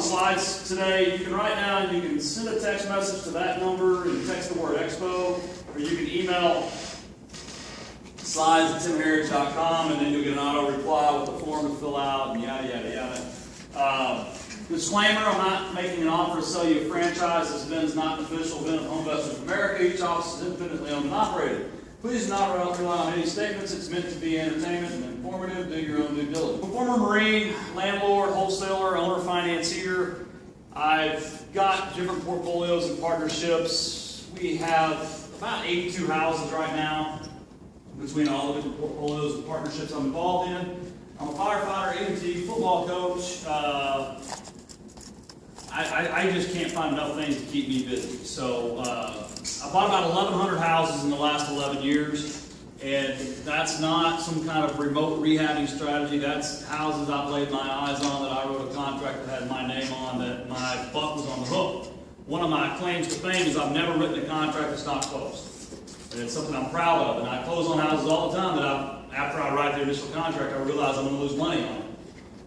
slides today. You can write down, you can send a text message to that number and text the word expo, or you can email slides@timherriage.com, and then you'll get an auto reply with the form to fill out and yada, yada, yada. Disclaimer, I'm not making an offer to sell you a franchise. This event is not an official event of Homeinvestors of America. Each office is independently owned and operated. Please do not rely on any statements. It's meant to be entertainment and informative. Do your own due diligence. I'm a former Marine, landlord, wholesaler, owner, financier. I've got different portfolios and partnerships. We have about 82 houses right now between all the different portfolios and partnerships I'm involved in. I'm a firefighter, EMT, football coach. I just can't find enough things to keep me busy. So I bought about 1,100 houses in the last 11 years, and that's not some kind of remote rehabbing strategy. That's houses I've laid my eyes on that I wrote a contract that had my name on, that my buck was on the hook. One of my claims to fame is I've never written a contract that's not closed. And it's something I'm proud of, and I close on houses all the time that after I write the initial contract, I realize I'm going to lose money on it.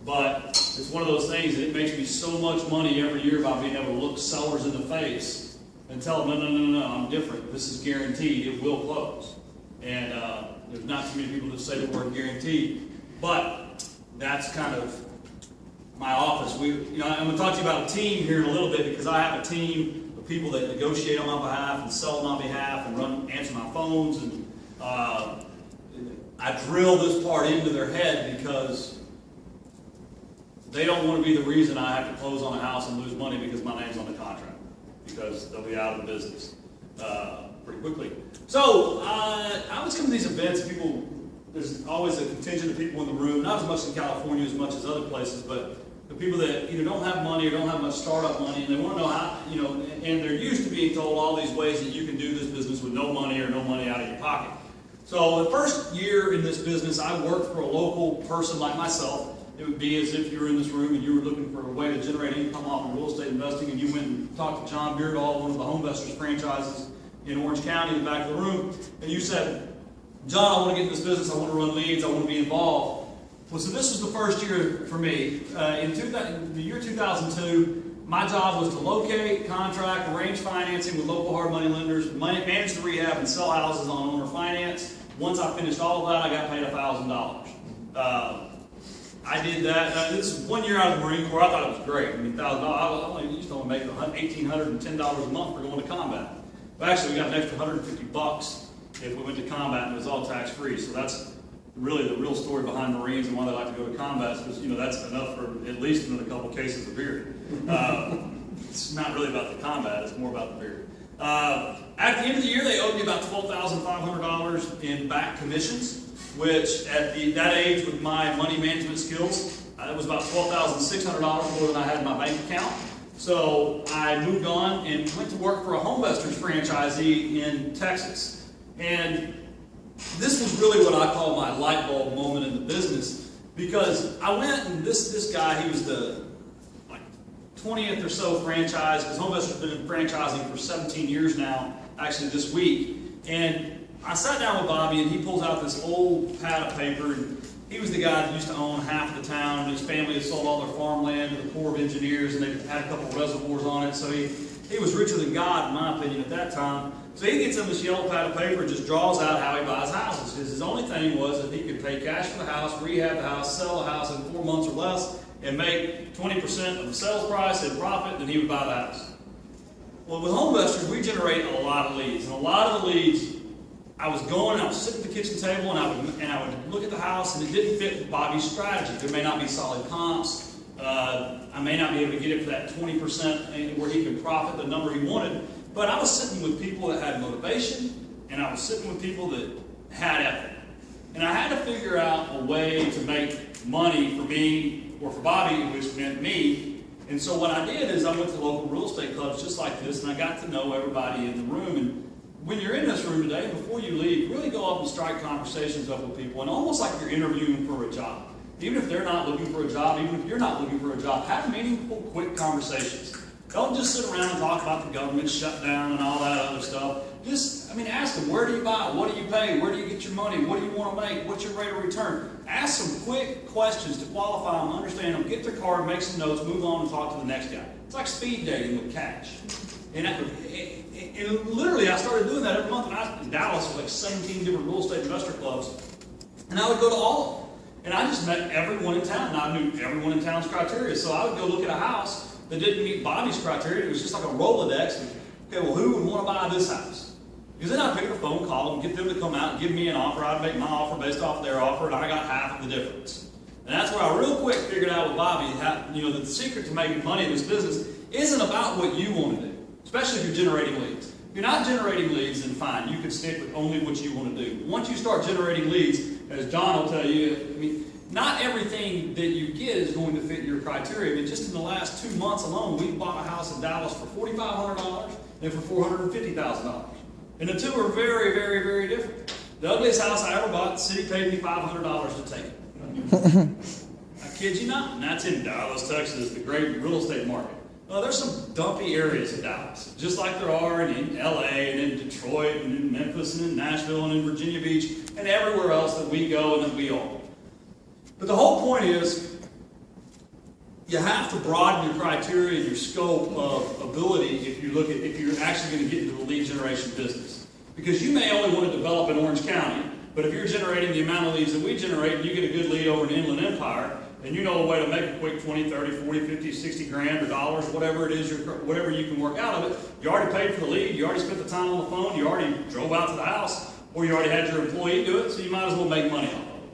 But it's one of those things that it makes me so much money every year by being able to look sellers in the face and tell them, no, I'm different. This is guaranteed. It will close. And there's not too many people that say the word guaranteed. But that's kind of my office. I'm going to talk to you about a team here in a little bit, because I have a team of people that negotiate on my behalf and sell on my behalf and answer my phones. And I drill this part into their head because they don't want to be the reason I have to close on a house and lose money because my name's on the contract, because they'll be out of the business pretty quickly. So I always come to these events, there's always a contingent of people in the room, not as much in California as much as other places, but the people that either don't have money or don't have much startup money, and they want to know how, and they're used to being told all these ways that you can do this business with no money or no money out of your pocket. So the first year in this business, I worked for a local person like myself. It would be as if you were in this room and you were looking for a way to generate income off of real estate investing, and you went and talked to John Beardall, one of the Homeinvestors franchises in Orange County, in the back of the room, and you said, John, I want to get in this business, I want to run leads, I want to be involved. Well, so this was the first year for me. In the year 2002, my job was to locate, contract, arrange financing with local hard money lenders, manage the rehab, and sell houses on owner finance. Once I finished all of that, I got paid $1,000. I did that. This is 1 year out of the Marine Corps. I thought it was great. I mean, $1,000. I used to only make $1,810 a month for going to combat. But actually, we got an extra $150 if we went to combat, and it was all tax-free. So that's really the real story behind Marines and why they like to go to combat, because that's enough for at least another couple cases of beer. It's not really about the combat; it's more about the beer. At the end of the year, they owed me about $12,500 in back commissions, which at that age, with my money management skills, it was about $12,600 more than I had in my bank account. So I moved on and went to work for a Homeinvestors franchisee in Texas. And this was really what I call my light bulb moment in the business, because I went and this guy, he was the 20th or so franchise, because Homeinvestors has been franchising for 17 years now, actually this week. And I sat down with Bobby, and he pulls out this old pad of paper, and he was the guy that used to own half of the town, and his family had sold all their farmland to the Corps of Engineers, and they had a couple of reservoirs on it, so he was richer than God, in my opinion, at that time. So he gets him this yellow pad of paper and just draws out how he buys houses, because his only thing was that he could pay cash for the house, rehab the house, sell the house in 4 months or less, and make 20% of the sales price in profit, then he would buy the house. Well, with Homeinvestors, we generate a lot of leads, and a lot of the leads, I was sitting at the kitchen table, and I would look at the house, and it didn't fit with Bobby's strategy. There may not be solid comps. I may not be able to get it for that 20% where he could profit the number he wanted. But I was sitting with people that had motivation, and I was sitting with people that had effort. And I had to figure out a way to make money for me, or for Bobby, which meant me. And so what I did is I went to local real estate clubs just like this, and I got to know everybody in the room. And when you're in this room today, before you leave, really go up and strike conversations up with people, and almost like you're interviewing for a job. Even if they're not looking for a job, even if you're not looking for a job, have meaningful, quick conversations. Don't just sit around and talk about the government shutdown and all that other stuff. Just, ask them, where do you buy? What do you pay? Where do you get your money? What do you want to make? What's your rate of return? Ask some quick questions to qualify them, understand them, get their card, make some notes, move on and talk to the next guy. It's like speed dating with cash. And literally, I started doing that every month. And I was in Dallas with like 17 different real estate investor clubs. And I would go to all of them. And I just met everyone in town. And I knew everyone in town's criteria. So I would go look at a house that didn't meet Bobby's criteria. It was just like a Rolodex. And, okay, well, who would want to buy this house? Because then I'd pick up the phone, call them, get them to come out and give me an offer. I'd make my offer based off their offer, and I got half of the difference. And that's where I real quick figured out with Bobby, that the secret to making money in this business isn't about what you want to do, especially if you're generating leads. If you're not generating leads, then fine, you can stick with only what you want to do. Once you start generating leads, as John will tell you, not everything that you get is going to fit your criteria. Just in the last 2 months alone, we bought a house in Dallas for $4,500 and for $450,000. And the two are very, very, very different. The ugliest house I ever bought, the city paid me $500 to take it. I kid you not. And that's in Dallas, Texas, the great real estate market. Well, there's some dumpy areas of Dallas, just like there are in LA and in Detroit and in Memphis and in Nashville and in Virginia Beach and everywhere else that we go and that we own. But the whole point is, you have to broaden your criteria and your scope of ability if you're actually going to get into the lead generation business. Because you may only want to develop in Orange County, but if you're generating the amount of leads that we generate and you get a good lead over in Inland Empire, and you know a way to make a quick 20, 30, 40, 50, 60 grand or dollars, whatever it is, whatever you can work out of it, you already paid for the lead, you already spent the time on the phone, you already drove out to the house, or you already had your employee do it, so you might as well make money off of it.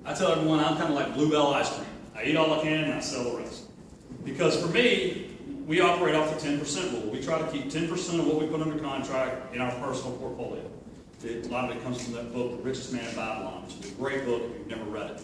I tell everyone I'm kind of like Bluebell ice cream. I eat all I can and I sell the rest. Because for me, we operate off the 10% rule. We try to keep 10% of what we put under contract in our personal portfolio. A lot of it comes from that book, The Richest Man in Babylon, which is a great book if you've never read it.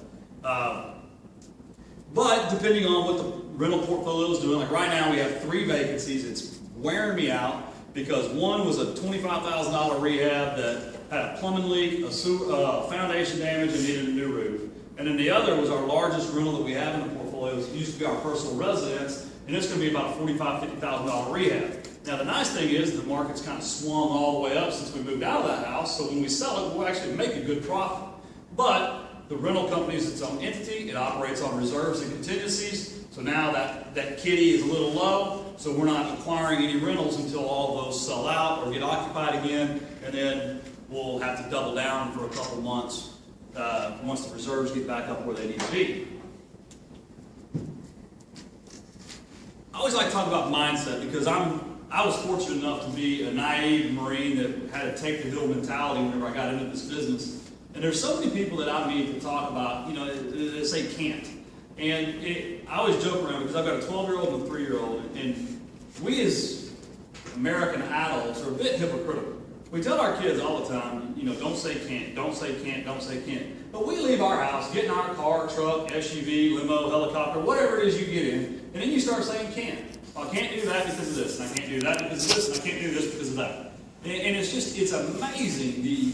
But depending on what the rental portfolio is doing, like right now we have 3 vacancies. It's wearing me out because one was a $25,000 rehab that had a plumbing leak, a foundation damage, and needed a new roof. And then the other was our largest rental that we have in the portfolio. It used to be our personal residence, and it's going to be about a $45,000, $50,000 rehab. Now the nice thing is the market's kind of swung all the way up since we moved out of that house, so when we sell it, we'll actually make a good profit. But the rental company is its own entity. It operates on reserves and contingencies. So now that kitty is a little low, so we're not acquiring any rentals until all of those sell out or get occupied again, and then we'll have to double down for a couple months once the reserves get back up where they need to be. I always like to talk about mindset because I was fortunate enough to be a naive Marine that had a take-the-hill mentality whenever I got into this business. And there's so many people that I meet to talk about, they say can't. And I always joke around because I've got a 12-year-old and a 3-year-old, and we as American adults are a bit hypocritical. We tell our kids all the time, don't say can't, don't say can't, don't say can't. But we leave our house, get in our car, truck, SUV, limo, helicopter, whatever it is you get in, and then you start saying can't. Well, I can't do that because of this, and I can't do that because of this, and I can't do this because of that. And it's amazing the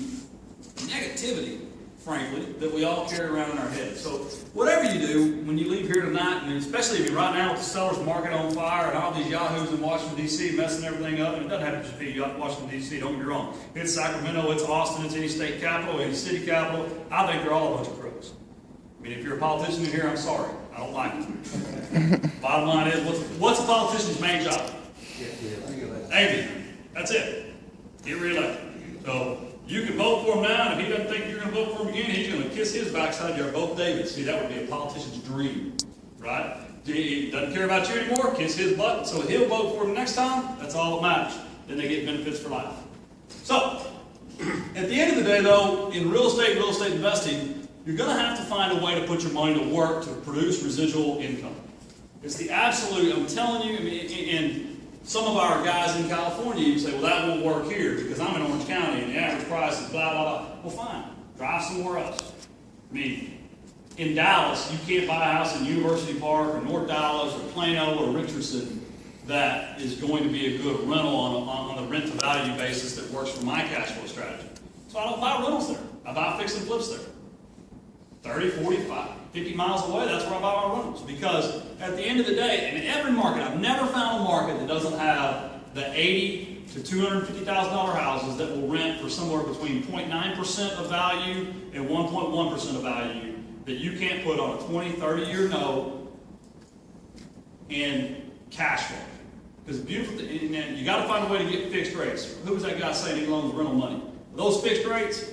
negativity, frankly, that we all carry around in our heads. So whatever you do, when you leave here tonight, and especially if you're right now with the seller's market on fire and all these yahoos in Washington, D.C. messing everything up, and it doesn't have to just be Washington, D.C., don't get me wrong. It's Sacramento, it's Austin, it's any state capital, any city capital. I think they're all a bunch of crooks. If you're a politician in here, I'm sorry. I don't like it. Bottom line is, what's a politician's main job? Amen. That's it. Get reelected. So you can vote for him now, and if he doesn't think you're going to vote for him again, he's going to kiss his backside. You're both Davids. See, that would be a politician's dream, right? He doesn't care about you anymore, kiss his butt, so he'll vote for him next time. That's all that matters. Then they get benefits for life. So, at the end of the day, though, in real estate investing, you're going to have to find a way to put your money to work to produce residual income. It's the absolute, I'm telling you, and some of our guys in California, you say, well, that won't work here because I'm in Orange County and the average price is blah, blah, blah. Well, fine. Drive somewhere else. In Dallas, you can't buy a house in University Park or North Dallas or Plano or Richardson that is going to be a good rental on a rent-to-value basis that works for my cash flow strategy. So I don't buy rentals there. I buy fix and flips there. 30, 45, 50 miles away, that's where I buy my rentals. Because at the end of the day, in every market, I've never found a market that doesn't doesn't have the $80,000 to $250,000 houses that will rent for somewhere between 0.9% of value and 1.1% of value that you can't put on a 20, 30-year note in cash flow. Because beautiful, and you got to find a way to get fixed rates. Who was that guy saying he loans rental money? Those fixed rates?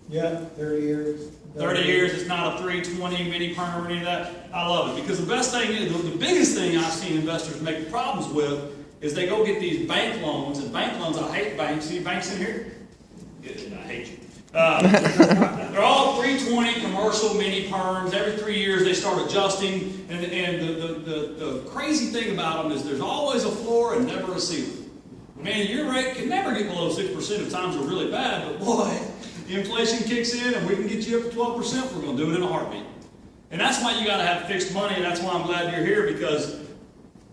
Yeah, 30 years. 30 years, it's not a 320 mini perm or any of that. I love it. Because the best thing is, the biggest thing I've seen investors make problems with is they go get these bank loans, and bank loans, I hate banks. See banks in here? Yeah, I hate you. They're all 320 commercial mini perms. Every 3 years they start adjusting. And the crazy thing about them is there's always a floor and never a ceiling. Man, your rate can never get below 6% if times are really bad, but boy, the inflation kicks in and we can get you up to 12%, we're going to do it in a heartbeat. And that's why you got to have fixed money, and that's why I'm glad you're here, because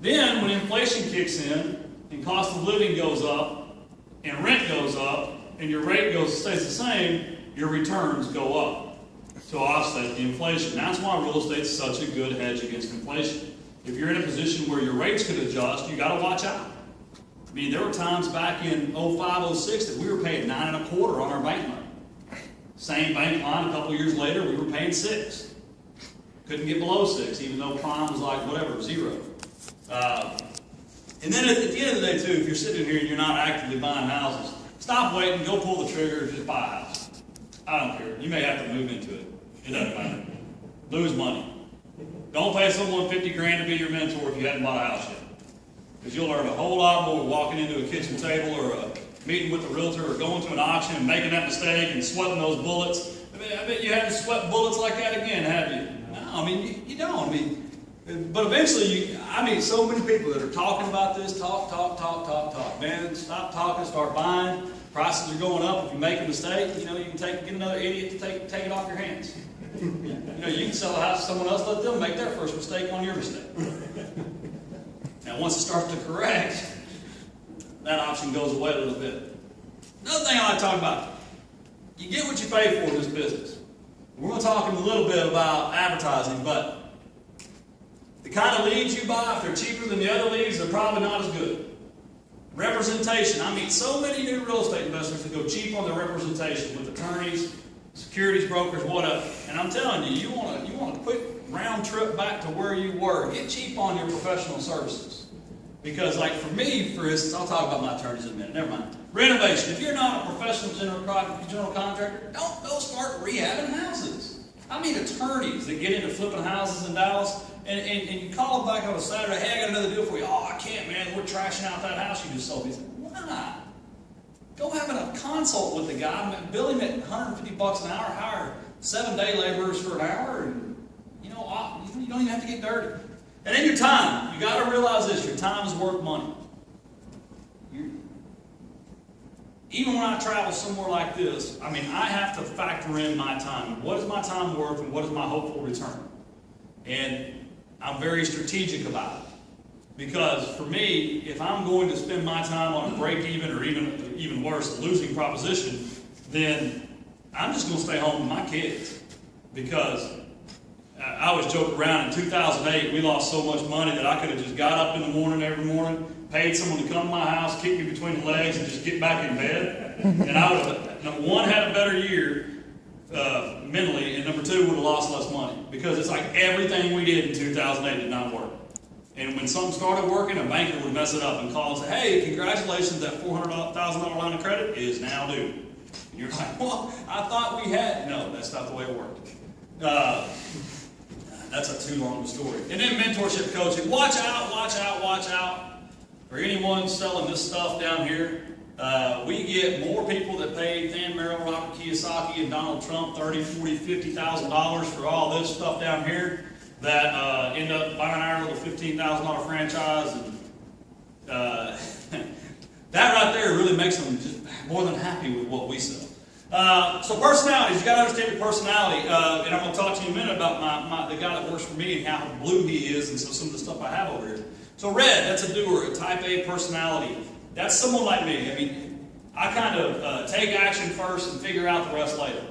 then when inflation kicks in and cost of living goes up and rent goes up and your rate stays the same, your returns go up to offset the inflation. That's why real estate's such a good hedge against inflation. If you're in a position where your rates could adjust, you got to watch out. I mean, there were times back in 05, 06 that we were paying 9 1/4 on our bank money. Same bank line, a couple years later, we were paying 6. Couldn't get below 6, even though prime was like, whatever, 0. And then at the end of the day, too, if you're sitting here and you're not actively buying houses, stop waiting, go pull the trigger, just buy a house. I don't care. You may have to move into it. It doesn't matter. Lose money. Don't pay someone $50 grand to be your mentor if you haven't bought a house yet. Because you'll learn a whole lot more walking into a kitchen table or a meeting with a realtor or going to an auction and making that mistake and sweating those bullets. I bet you haven't sweat bullets like that again, have you? No, I mean, you don't. I mean, but eventually, I meet so many people that are talking about this, talk. Man, stop talking, start buying. Prices are going up. If you make a mistake, you can get another idiot to take it off your hands. You can sell a house to someone else, let them make their first mistake on your mistake. Now, once it starts to correct, that option goes away a little bit. Another thing I like to talk about, you get what you pay for in this business. We're going to talk in a little bit about advertising, but the kind of leads you buy, if they're cheaper than the other leads, they're probably not as good. Representation. I meet so many new real estate investors that go cheap on their representation with attorneys, securities brokers, whatever. And I'm telling you, you want a quick round trip back to where you were. Get cheap on your professional services. Because like for me, for instance, I'll talk about my attorneys in a minute, never mind. Renovation. If you're not a professional general contractor, don't go start rehabbing houses. I mean attorneys that get into flipping houses in Dallas, and you call them back on a Saturday, hey, I got another deal for you. Oh, I can't, man, we're trashing out that house you just sold. He said, why? Go have a consult with the guy, bill him at $150 an hour, hire 7-day laborers for an hour, and you don't even have to get dirty. And then your time. You got to realize this, your time is worth money. Even when I travel somewhere like this, I mean, I have to factor in my time. What is my time worth and what is my hopeful return? And I'm very strategic about it. Because for me, if I'm going to spend my time on a break-even or even worse, a losing proposition, then I'm just going to stay home with my kids. Because I always joke around, in 2008, we lost so much money that I could have just got up in the morning every morning, paid someone to come to my house, kick me between the legs, and just get back in bed. And I would have, number one, had a better year mentally, and number two, would have lost less money. Because it's like everything we did in 2008 did not work. And when something started working, a banker would mess it up and call and say, hey, congratulations, that $400,000 line of credit is now due. And you're like, well, I thought we had. No, that's not the way it worked. That's a too long story. And then mentorship coaching. Watch out. For anyone selling this stuff down here, we get more people that paid Dan Merrill, Robert Kiyosaki, and Donald Trump $30,000, $40,000, $50,000 for all this stuff down here that end up buying our little $15,000 franchise. And that right there really makes them just more than happy with what we sell. So personalities, you got to understand your personality. And I'm going to talk to you in a minute about the guy that works for me and how blue he is and some of the stuff I have over here. So red, that's a doer, a type A personality. That's someone like me. I mean, I kind of take action first and figure out the rest later.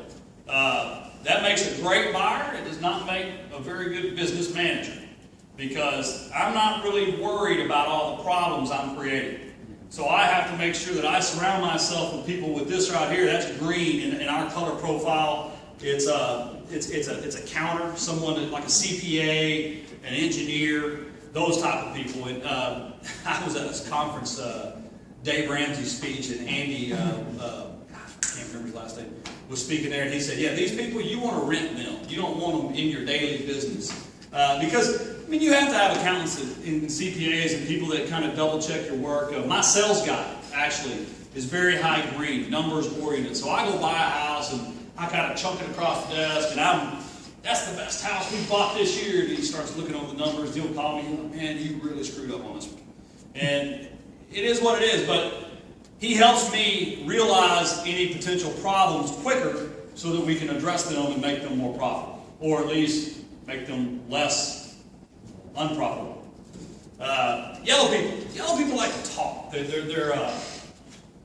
That makes a great buyer. It does not make a very good business manager. because I'm not really worried about all the problems I'm creating. So I have to make sure that I surround myself with people with this right here. That's green in our color profile. It's a counter, someone like a CPA, an engineer, those type of people. And I was at this conference, Dave Ramsey's speech, and Andy, I can't remember his last name, was speaking there, and he said, yeah, these people, you want to rent them. You don't want them in your daily business. Because, I mean, you have to have accountants and CPAs and people that kind of double check your work. My sales guy, actually, is very high green, numbers oriented. So I go buy a house, and I kind of chunk it across the desk, and that's the best house we bought this year. And he starts looking over the numbers. He'll call me, man, you really screwed up on this one. And it is what it is, but he helps me realize any potential problems quicker so that we can address them and make them more profitable, or at least make them less unprofitable. Yellow people like to talk. They're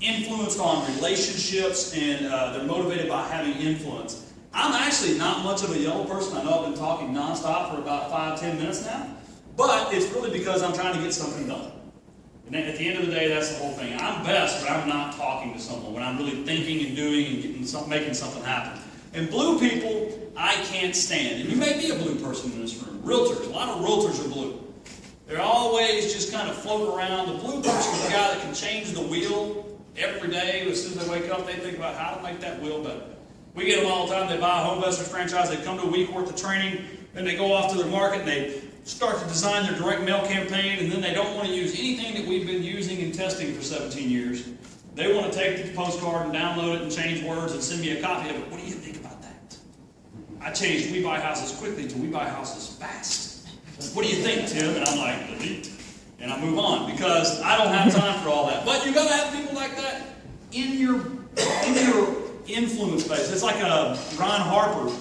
influenced on relationships, and they're motivated by having influence. I'm actually not much of a yellow person. I know I've been talking nonstop for about 5-10 minutes now, but it's really because I'm trying to get something done. And at the end of the day, that's the whole thing. I'm best when I'm not talking to someone, when I'm really thinking and doing and making something happen. And blue people, I can't stand. And you may be a blue person in this room. Realtors, a lot of realtors are blue. They're always just kind of floating around. The blue person is the guy that can change the wheel every day. As soon as they wake up, they think about how to make that wheel better. We get them all the time. They buy a Homeinvestors franchise. They come to a week worth of training. Then they go off to their market and they start to design their direct mail campaign, and then they don't want to use anything that we've been using and testing for 17 years. They want to take the postcard and download it and change words and send me a copy of it. What do you think about that? I changed we buy houses quickly to we buy houses fast. What do you think, Tim? And I'm like, delete. And I move on because I don't have time for all that. But you got to have people like that in your influence base. It's like Ron Harper.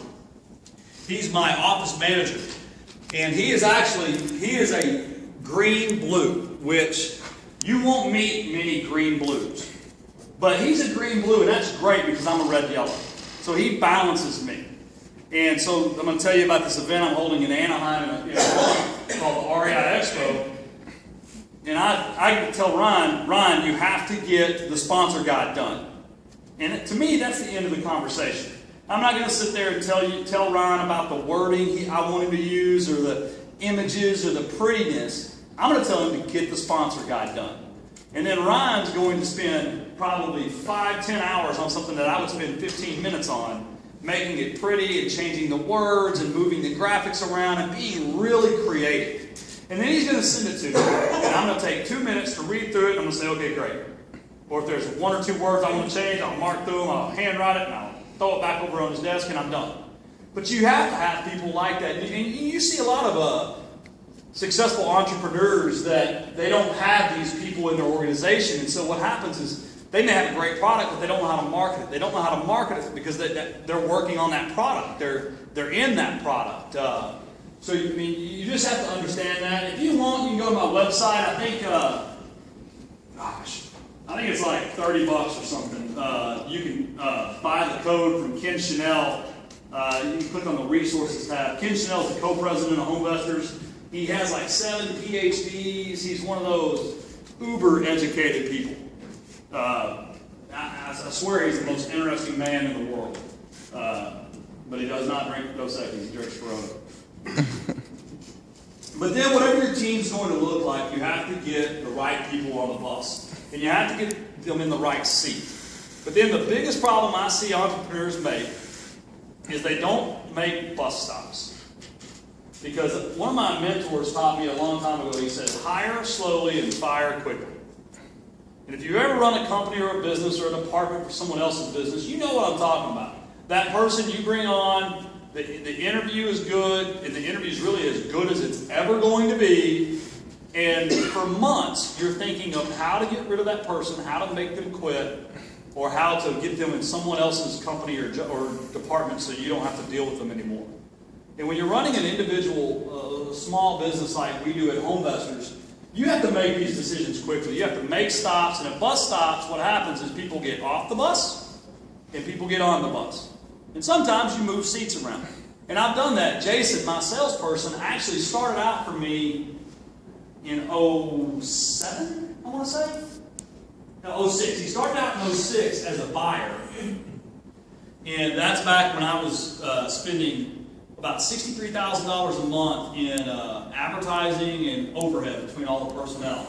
He's my office manager. And he is a green blue, which you won't meet many green blues. But he's a green blue, and that's great because I'm a red yellow. So he balances me. And so I'm going to tell you about this event I'm holding in Anaheim called the REI Expo. And I tell Ryan, you have to get the sponsor guide done. And to me, that's the end of the conversation. I'm not going to sit there and tell Ryan about the wording I want him to use or the images or the prettiness. I'm going to tell him to get the sponsor guide done. And then Ryan's going to spend probably 5-10 hours on something that I would spend 15 minutes on, making it pretty and changing the words and moving the graphics around and being really creative. And then he's going to send it to me. And I'm going to take 2 minutes to read through it, and I'm going to say, okay, great. Or if there's 1 or 2 words I want to change, I'll mark through them, I'll handwrite it, and I'll throw it back over on his desk, and I'm done. But you have to have people like that. And you see a lot of successful entrepreneurs that they don't have these people in their organization. And so what happens is they may have a great product, but they don't know how to market it. They don't know how to market it because they're working on that product. They're in that product. So you just have to understand that. If you want, you can go to my website. I think it's like $30 or something. You can buy the code from Ken Chanel. You can click on the resources tab. Ken Chanel is the co-president of Homeinvestors. He has like 7 PhDs. He's one of those uber educated people. I swear he's the most interesting man in the world. But he does not drink Dos Equis. He drinks Corona. But then whatever your team's going to look like, you have to get the right people on the bus. And you have to get them in the right seat. But then the biggest problem I see entrepreneurs make is they don't make bus stops. Because one of my mentors taught me a long time ago, he said, hire slowly and fire quickly. And if you ever run a company or a business or a department for someone else's business, you know what I'm talking about. That person you bring on, the interview is good, and the interview is really as good as it's ever going to be. And for months, you're thinking of how to get rid of that person, how to make them quit, or how to get them in someone else's company or department so you don't have to deal with them anymore. And when you're running an individual, small business like we do at Homeinvestors, you have to make these decisions quickly. You have to make stops, and at bus stops, what happens is people get off the bus and people get on the bus. And sometimes you move seats around. And I've done that. Jason, my salesperson, actually started out for me in 07, I want to say? No, 06. He started out in 06 as a buyer. And that's back when I was spending about $63,000 a month in advertising and overhead between all the personnel.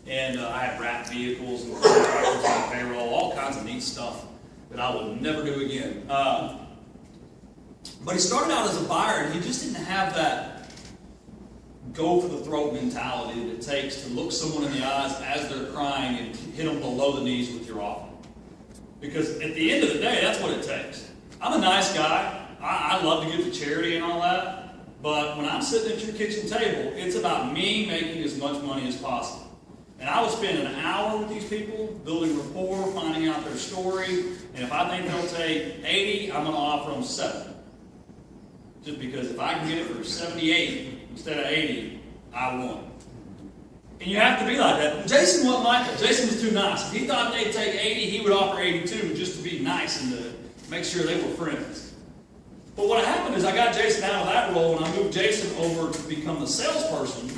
And I had wrapped vehicles and contractors on payroll, all kinds of neat stuff that I will never do again. But he started out as a buyer, and he just didn't have that go-for-the-throat mentality that it takes to look someone in the eyes as they're crying and hit them below the knees with your offer. Because at the end of the day, that's what it takes. I'm a nice guy. I love to give to charity and all that. But when I'm sitting at your kitchen table, it's about me making as much money as possible. And I will spend an hour with these people, building rapport, finding out their story. And if I think they'll take 80, I'm going to offer them 70. Just because if I can get it for 78 instead of 80, I won. And you have to be like that. Jason wasn't like that. Jason was too nice. If he thought they'd take 80, he would offer 82 just to be nice and to make sure they were friends. But what happened is I got Jason out of that role and I moved Jason over to become the salesperson.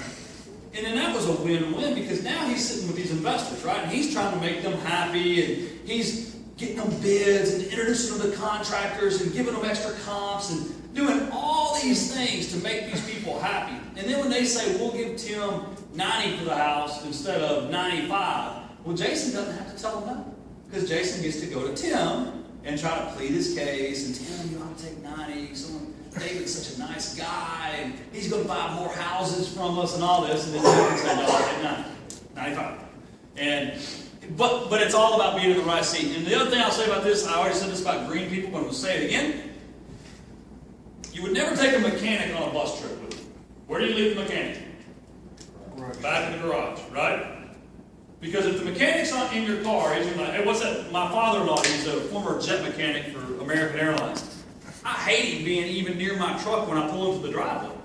And then that was a win-win because now he's sitting with these investors, right? And he's trying to make them happy and he's getting them bids and introducing them to contractors and giving them extra comps and doing all these things to make these people happy. And then when they say, we'll give Tim 90 for the house instead of 95, well, Jason doesn't have to tell them that because Jason gets to go to Tim and try to plead his case. And Tim, you ought to take 90. David's such a nice guy, and he's going to buy more houses from us and all this. And then Tim can say, no, I'll take 90, 95. But it's all about being in the right seat. And the other thing I'll say about this, I already said this about green people, but I'm going to say it again. You would never take a mechanic on a bus trip with you. Where do you leave the mechanic? Back in the garage, right? Because if the mechanic's not in your car, he's going to, hey, what's that? My father-in-law, he's a former jet mechanic for American Airlines. I hate him being even near my truck when I pull into the driveway.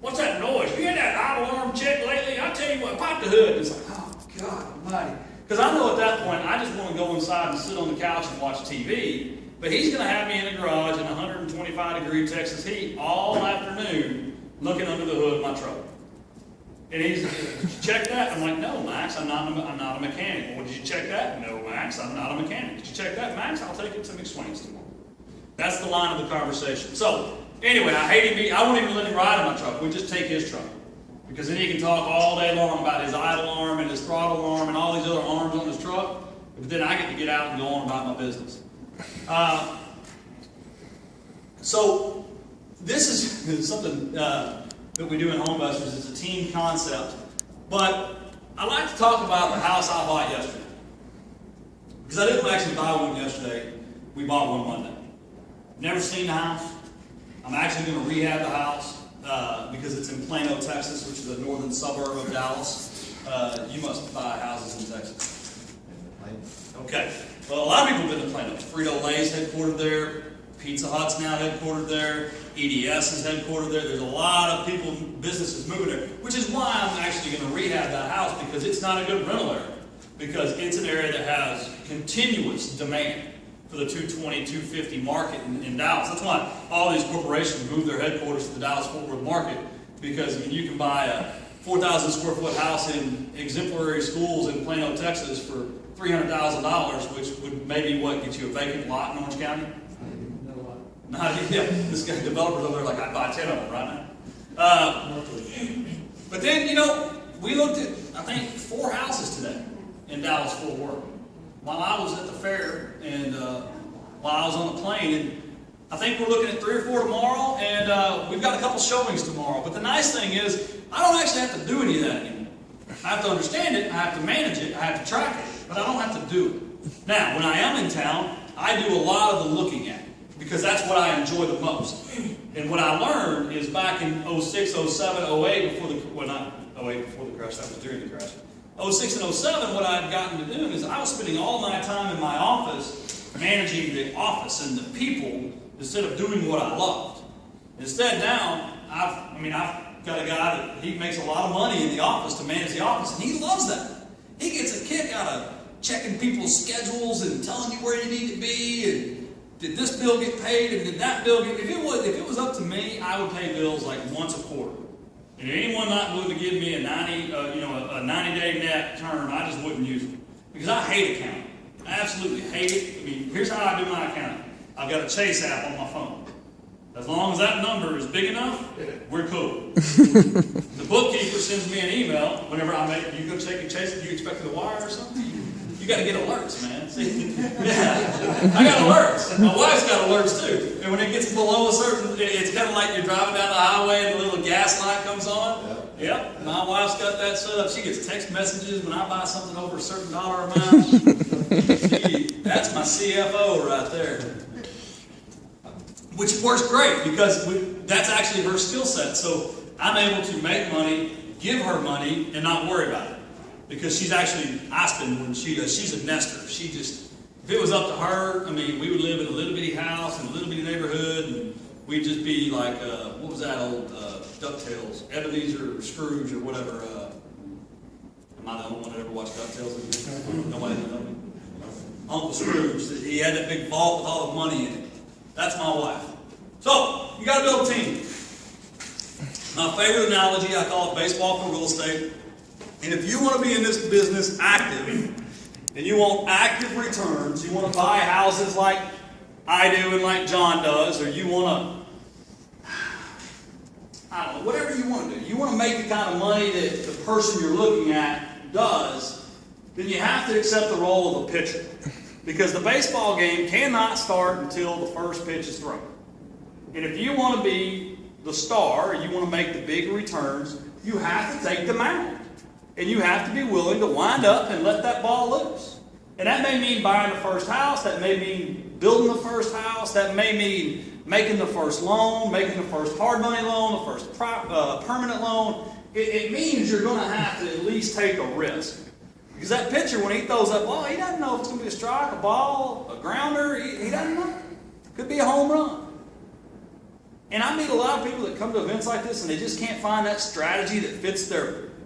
What's that noise? You had that auto alarm check lately? I'll tell you what, pop the hood. It's like, oh, God almighty. Because I know at that point, I just want to go inside and sit on the couch and watch TV. But he's going to have me in the garage in 125-degree Texas heat all afternoon looking under the hood of my truck. And he's, did you check that? I'm like, no, Max, I'm not a mechanic. Well, did you check that? No, Max, I'm not a mechanic. Did you check that? Max, I'll take it to McSwain's tomorrow. That's the line of the conversation. So, anyway, I won't even let him ride in my truck. We just take his truck. Because then he can talk all day long about his idle arm and his throttle arm and all these other arms on his truck. But then I get to get out and go on about my business. So, this is something that we do in Homeinvestors. It's a team concept. But I like to talk about the house I bought yesterday. Because I didn't actually buy one yesterday. We bought one Monday. Never seen the house. I'm actually going to rehab the house because it's in Plano, Texas, which is a northern suburb of Dallas. You must buy houses in Texas. Okay. Well, a lot of people have been to Plano. Frito-Lay's headquartered there. Pizza Hut's now headquartered there. EDS is headquartered there. There's a lot of people, businesses moving there, which is why I'm actually going to rehab that house because it's not a good rental area. Because it's an area that has continuous demand for the 220, 250 market in Dallas. That's why all these corporations move their headquarters to the Dallas-Fort Worth market because I mean, you can buy a 4,000 square foot house in exemplary schools in Plano, Texas for $300,000, which would maybe get you a vacant lot in Orange County? This guy, developers over there, like I'd buy 10 of them right now. But then, we looked at, I think, 4 houses today in Dallas-Fort Worth. While I was at the fair and while I was on the plane, and I think we're looking at 3 or 4 tomorrow, and we've got a couple showings tomorrow. But the nice thing is, I don't actually have to do any of that anymore. I have to understand it, I have to manage it, I have to track it, but I don't have to do it. Now, when I am in town, I do a lot of the looking at it, because that's what I enjoy the most. And what I learned is back in 06, 07, 08, before the crash, that was during the crash. 06 and 07, what I'd gotten to do is I was spending all my time in my office managing the office and the people instead of doing what I loved. Instead now, I've got a guy that he makes a lot of money in the office to manage the office, and he loves that. He gets a kick out of checking people's schedules and telling you where you need to be. And did this bill get paid and did that bill get, if it was up to me, I would pay bills like once a quarter. And anyone not willing to give me a 90-day net term, I just wouldn't use it. Because I hate accounting. I absolutely hate it. I mean, here's how I do my accounting. I've got a Chase app on my phone. As long as that number is big enough, we're cool. The bookkeeper sends me an email whenever you go check your Chase, do you expect the wire or something? You got to get alerts, man. See? Yeah, I got alerts. My wife's got alerts too. And when it gets below a certain, it's kind of like you're driving down the highway and the little gas light comes on. Yep, my wife's got that set up. She gets text messages when I buy something over a certain dollar amount. That's my CFO right there. Which works great because that's actually her skill set. So I'm able to make money, give her money, and not worry about it. Because she's actually, I spend when she does. She's a nester. She just, if it was up to her, I mean, we would live in a little bitty house in a little bitty neighborhood, and we'd just be like, what was that old DuckTales? Ebenezer or Scrooge or whatever. Am I the only one that ever watched DuckTales? Nobody know me? Uncle Scrooge. He had that big vault with all the money in it. That's my wife. So, you got to build a team. My favorite analogy, I call it baseball for real estate. And if you want to be in this business active, and you want active returns, you want to buy houses like I do and like John does, or you want to, I don't know, whatever you want to do. You want to make the kind of money that the person you're looking at does, then you have to accept the role of a pitcher. Because the baseball game cannot start until the first pitch is thrown. And if you want to be the star, you want to make the big returns, you have to take the mound. And you have to be willing to wind up and let that ball loose. And that may mean buying the first house, that may mean building the first house, that may mean making the first loan, making the first hard money loan, the first permanent loan. It means you're going to have to at least take a risk. Because that pitcher, when he throws that ball, he doesn't know if it's going to be a strike, a ball, a grounder. He doesn't know. Could be a home run. And I meet a lot of people that come to events like this and they just can't find that strategy that fits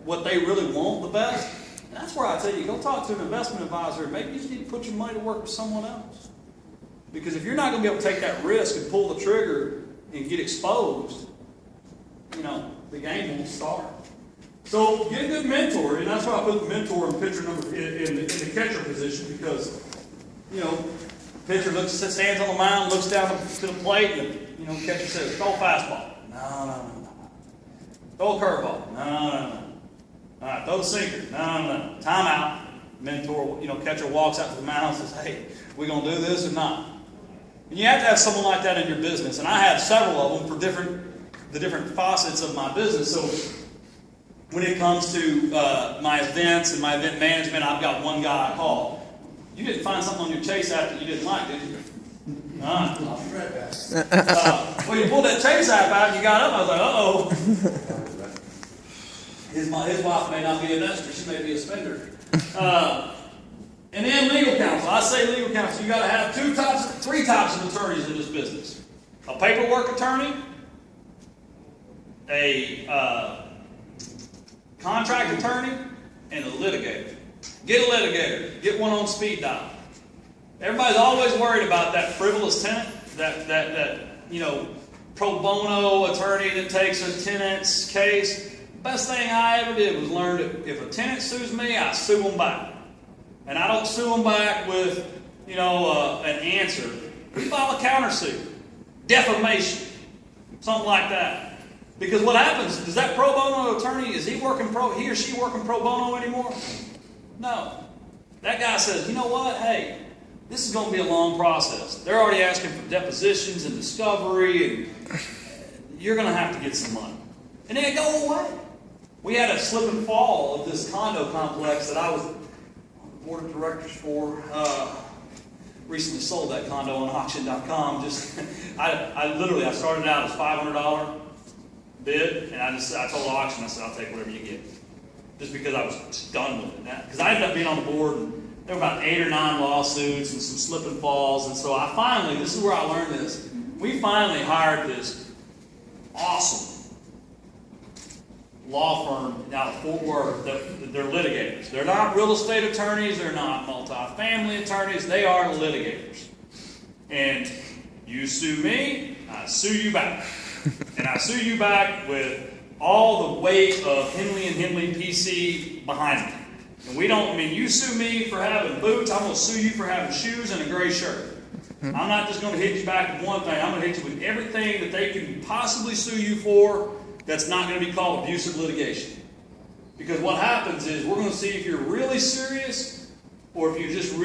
what they really want the best. And that's where I tell you, go talk to an investment advisor. Maybe you just need to put your money to work with someone else. Because if you're not going to be able to take that risk and pull the trigger and get exposed, the game won't start. So get a good mentor, and that's why I put the mentor and pitcher number in the catcher position because, pitcher stands on the mound, looks down to the plate, and catcher says, "Throw a fastball." No. Throw a curveball. No. All right, throw the sinker. No. Timeout. Mentor, catcher walks out to the mound and says, "Hey, we gonna do this or not?" And you have to have someone like that in your business, and I have several of them for the different facets of my business. So when it comes to my events and my event management, I've got one guy I call. You didn't find something on your Chase app that you didn't like, did you? I'll be right back. Well, you pulled that Chase app out and you got up, I was like, uh-oh. His wife may not be a nester, she may be a spender. And then legal counsel. I say legal counsel, you got to have three types of attorneys in this business. A paperwork attorney, a contract attorney, and a litigator. Get a litigator. Get one on speed dial. Everybody's always worried about that frivolous tenant, that pro bono attorney that takes a tenant's case. Best thing I ever did was learn that if a tenant sues me, I sue them back. And I don't sue them back with, an answer. We file a countersuit. Defamation. Something like that. Because what happens, is that pro bono attorney, he or she working pro bono anymore? No. That guy says, you know what, hey, this is going to be a long process. They're already asking for depositions and discovery, and you're going to have to get some money. And then it go away. We had a slip and fall of this condo complex that I was on the board of directors for. Recently sold that condo on auction.com. I started out as $500 bid, and I told the auction, I said, I'll take whatever you get. Just because I was just done with it. Because I ended up being on the board, and there were about 8 or 9 lawsuits and some slip and falls, and so this is where I learned this, we finally hired this awesome law firm out of Fort Worth. They're litigators. They're not real estate attorneys, they're not multifamily attorneys, they are litigators. And You sue me, I sue you back. And I sue you back with all the weight of Henley and Henley PC behind me. And we don't, I mean, you sue me for having boots, I'm going to sue you for having shoes and a gray shirt. I'm not just going to hit you back with one thing, I'm going to hit you with everything that they can possibly sue you for that's not going to be called abusive litigation. Because what happens is we're going to see if you're really serious or if you're just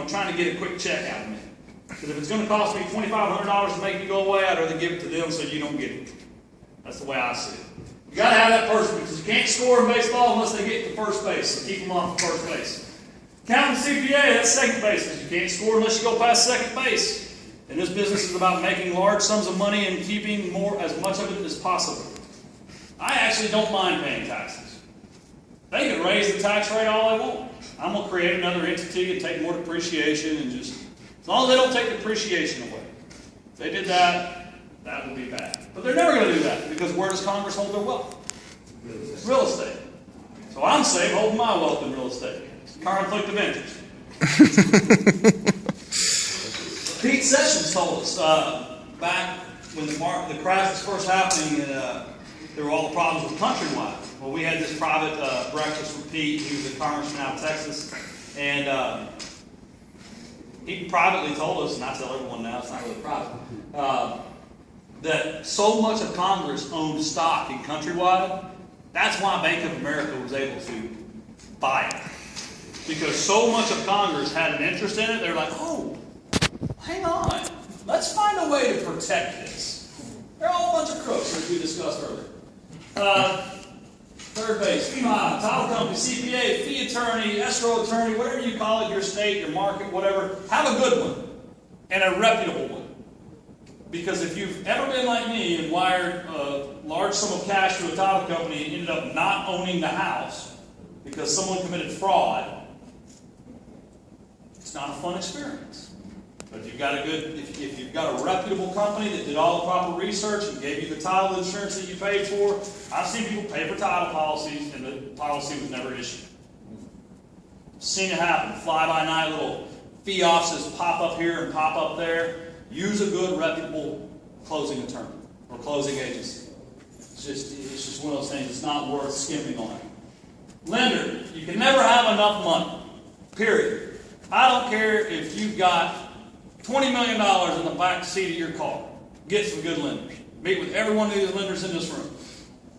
trying to get a quick check out of me. Because if it's going to cost me $2,500 to make you go away, I'd rather give it to them so you don't get it. That's the way I see it. You got to have that person because you can't score in baseball unless they get to first base. So keep them off the first base. Counting CPA, that's second base because you can't score unless you go past second base. And this business is about making large sums of money and keeping as much of it as possible. I actually don't mind paying taxes. They can raise the tax rate all they want. I'm going to create another entity and take more depreciation and just, as long as they don't take depreciation away. If they did that, that would be bad. But they're never going to do that because where does Congress hold their wealth? Real estate. So I'm safe holding my wealth in real estate. Conflict of interest. Pete Sessions told us back when the crash was first happening and there were all the problems with Countrywide. Well, we had this private breakfast with Pete. He was a congressman out of Texas. And he privately told us, and I tell everyone now, it's not really private, that so much of Congress owned stock in Countrywide, that's why Bank of America was able to buy it. Because so much of Congress had an interest in it, they're like, oh, hang on, let's find a way to protect this. They're all a bunch of crooks, as we discussed earlier. Third base, FEMA, title company, CPA, fee attorney, escrow attorney, whatever you call it, your state, your market, whatever, have a good one and a reputable one. Because if you've ever been like me and wired a large sum of cash to a title company and ended up not owning the house because someone committed fraud, it's not a fun experience. But if you've got if you've got a reputable company that did all the proper research and gave you the title insurance that you paid for, I've seen people pay for title policies and the policy was never issued. Seen it happen. Fly-by-night little fee offices pop up here and pop up there. Use a good, reputable closing attorney or closing agency. It's just one of those things. It's not worth skimping on. Lender, you can never have enough money. Period. I don't care if you've got $20 million in the back seat of your car. Get some good lenders. Meet with every one of these lenders in this room.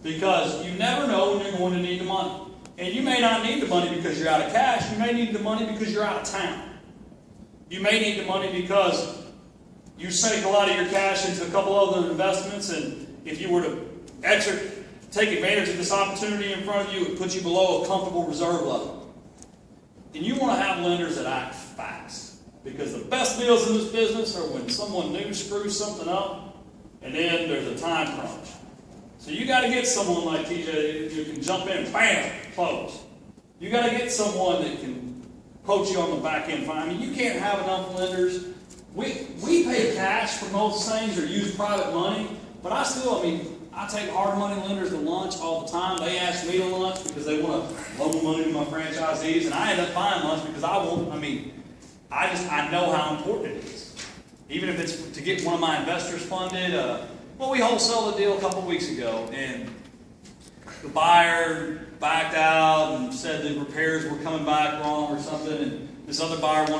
Because you never know when you're going to need the money. And you may not need the money because you're out of cash. You may need the money because you're out of town. You may need the money because you sank a lot of your cash into a couple other investments, and if you were to take advantage of this opportunity in front of you, it would put you below a comfortable reserve level. And you want to have lenders that act fast. Because the best deals in this business are when someone new screws something up, and then there's a time crunch. So you got to get someone like TJ who can jump in, bam, close. You got to get someone that can quote you on the back end. I mean, you can't have enough lenders. We pay cash for most things or use private money, but I take hard money lenders to lunch all the time. They ask me to lunch because they want to loan money to my franchisees, and I end up buying lunch because I know how important it is. Even if it's to get one of my investors funded. We wholesaled a deal a couple weeks ago, and the buyer backed out and said the repairs were coming back wrong or something, and this other buyer wanted